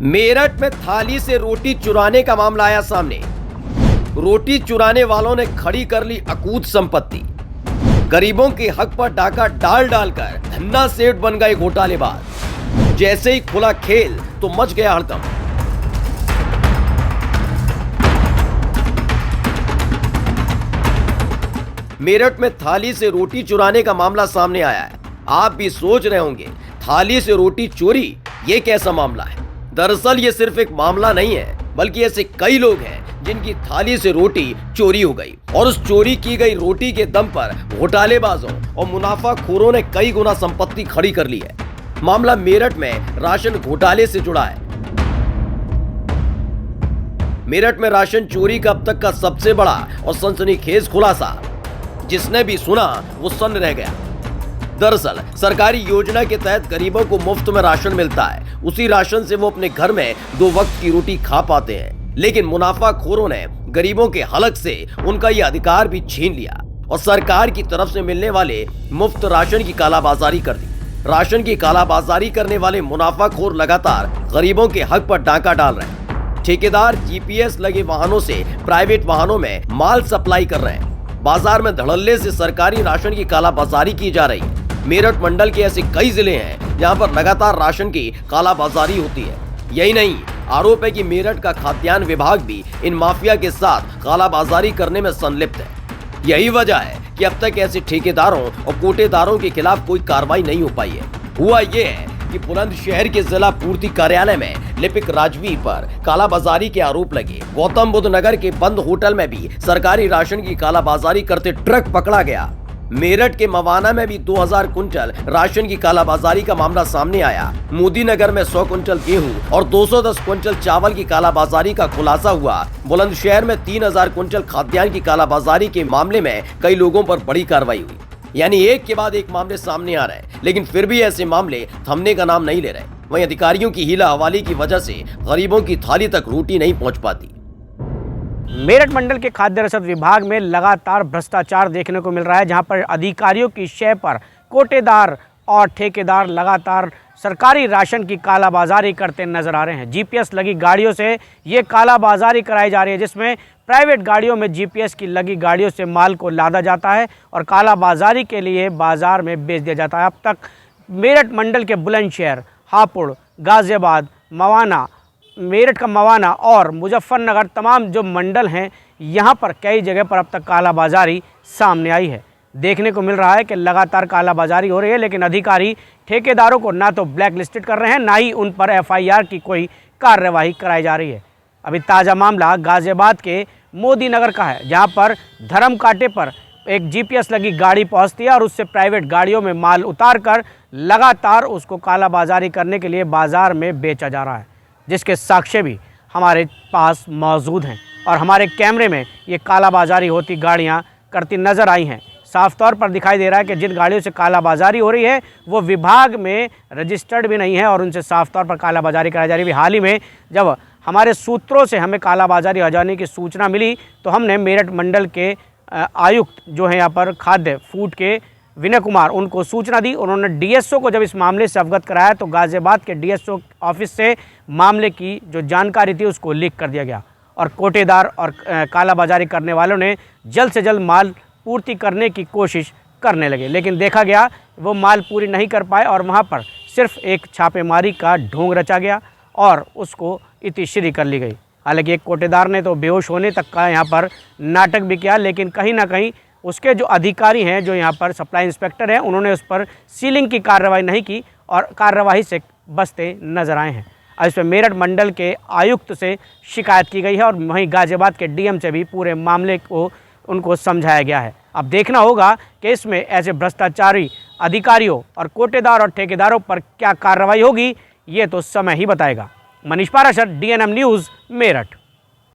मेरठ में थाली से रोटी चुराने का मामला आया सामने। रोटी चुराने वालों ने खड़ी कर ली अकूत संपत्ति। गरीबों के हक पर डाका डाल डालकर धन्ना सेठ बन गए घोटालेबाज। जैसे ही खुला खेल तो मच गया हड़कंप। मेरठ में थाली से रोटी चुराने का मामला सामने आया है। आप भी सोच रहे होंगे, थाली से रोटी चोरी, ये कैसा मामला है? दरअसल ये सिर्फ एक मामला नहीं है, बल्कि ऐसे कई लोग हैं जिनकी थाली से रोटी चोरी हो गई और उस चोरी की गई रोटी के दम पर घोटालेबाजों और मुनाफाखोरों ने कई गुना संपत्ति खड़ी कर ली है। मामला मेरठ में राशन घोटाले से जुड़ा है। मेरठ में राशन चोरी का अब तक का सबसे बड़ा और सनसनीखेज खुलासा। जिसने भी सुना वो सन्न रह गया। दरअसल सरकारी योजना के तहत गरीबों को मुफ्त में राशन मिलता है। उसी राशन से वो अपने घर में 2 वक्त की रोटी खा पाते हैं। लेकिन मुनाफाखोरों ने गरीबों के हलक से उनका ये अधिकार भी छीन लिया और सरकार की तरफ से मिलने वाले मुफ्त राशन की कालाबाजारी कर दी। राशन की कालाबाजारी करने वाले मुनाफाखोर लगातार गरीबों के हक पर डाका डाल रहे हैं। ठेकेदार जीपीएस लगे वाहनों से प्राइवेट वाहनों में माल सप्लाई कर रहे हैं। बाजार में धड़ल्ले से सरकारी राशन की कालाबाजारी की जा रही है। मेरठ मंडल के ऐसे कई जिले हैं जहां पर लगातार राशन की कालाबाजारी होती है। यही नहीं, आरोप है कि मेरठ का खाद्यान्न विभाग भी इन माफिया के साथ कालाबाजारी करने में संलिप्त है। यही वजह है कि अब तक ऐसे ठेकेदारों और कोटेदारों के खिलाफ कोई कार्रवाई नहीं हो पाई है। हुआ ये है कि बुलंदशहर के जिला पूर्ति कार्यालय में लिपिक राजवीर पर कालाबाजारी के आरोप लगे। गौतम बुद्ध नगर के बंद होटल में भी सरकारी राशन की कालाबाजारी करते ट्रक पकड़ा गया। मेरठ के मवाना में भी 2000 कुंटल राशन की कालाबाजारी का मामला सामने आया। मोदी नगर में 100 कुंटल गेहूं और 210 कुंटल चावल की कालाबाजारी का खुलासा हुआ। बुलंदशहर में 3000 कुंटल खाद्यान्न की कालाबाजारी के मामले में कई लोगों पर बड़ी कार्रवाई हुई। यानी एक के बाद एक मामले सामने आ रहे हैं, लेकिन फिर भी ऐसे मामले थमने का नाम नहीं ले रहे। वहीं अधिकारियों की हीला हवाली की वजह से गरीबों की थाली तक रोटी नहीं पहुंच पाती। मेरठ मंडल के खाद्य रसद विभाग में लगातार भ्रष्टाचार देखने को मिल रहा है, जहां पर अधिकारियों की शय पर कोटेदार और ठेकेदार लगातार सरकारी राशन की कालाबाजारी करते नजर आ रहे हैं। जीपीएस लगी गाड़ियों से ये कालाबाजारी कराई जा रही है, जिसमें प्राइवेट गाड़ियों में जीपीएस की लगी गाड़ियों से माल को लादा जाता है और कालाबाजारी के लिए बाजार में बेच दिया जाता है। अब तक मेरठ मंडल के बुलंदशहर, हापुड़, गाजियाबाद, मवाना, मेरठ का मवाना और मुजफ्फरनगर तमाम जो मंडल हैं, यहाँ पर कई जगह पर अब तक कालाबाजारी सामने आई है। देखने को मिल रहा है कि लगातार कालाबाजारी हो रही है, लेकिन अधिकारी ठेकेदारों को ना तो ब्लैक लिस्टेड कर रहे हैं, ना ही उन पर एफआईआर की कोई कार्रवाई कराई जा रही है। अभी ताज़ा मामला गाजियाबाद के मोदी नगर का है, जहाँ पर धर्म कांटे पर एक जीपीएस लगी गाड़ी पहुँचती है और उससे प्राइवेट गाड़ियों में माल उतार कर लगातार उसको कालाबाजारी करने के लिए बाज़ार में बेचा जा रहा है, जिसके साक्ष्य भी हमारे पास मौजूद हैं और हमारे कैमरे में ये कालाबाजारी होती गाड़ियां करती नज़र आई हैं। साफ तौर पर दिखाई दे रहा है कि जिन गाड़ियों से कालाबाजारी हो रही है वो विभाग में रजिस्टर्ड भी नहीं है और उनसे साफ तौर पर कालाबाजारी कराई जा रही है। हाल ही में जब हमारे सूत्रों से हमें कालाबाजारी हो जाने की सूचना मिली तो हमने मेरठ मंडल के आयुक्त जो हैं यहाँ पर खाद्य फूड के विनय कुमार, उनको सूचना दी। उन्होंने डीएसओ को जब इस मामले से अवगत कराया तो गाजियाबाद के डीएसओ ऑफिस से मामले की जो जानकारी थी उसको लीक कर दिया गया और कोटेदार और कालाबाजारी करने वालों ने जल्द से जल्द माल पूर्ति करने की कोशिश करने लगे, लेकिन देखा गया वो माल पूरी नहीं कर पाए और वहाँ पर सिर्फ एक छापेमारी का ढोंग रचा गया और उसको इतिश्री कर ली गई। हालांकि एक कोटेदार ने तो बेहोश होने तक का यहाँ पर नाटक भी किया, लेकिन कहीं ना कहीं उसके जो अधिकारी हैं, जो यहाँ पर सप्लाई इंस्पेक्टर हैं, उन्होंने उस पर सीलिंग की कार्रवाई नहीं की और कार्रवाई से बचते नजर आए हैं। अब इस पर मेरठ मंडल के आयुक्त से शिकायत की गई है और वहीं गाजियाबाद के डीएम से भी पूरे मामले को उनको समझाया गया है। अब देखना होगा कि इसमें ऐसे भ्रष्टाचारी अधिकारियों और कोटेदार और ठेकेदारों पर क्या कार्रवाई होगी, ये तो समय ही बताएगा। Manish Parashar, DNM news, Meerut.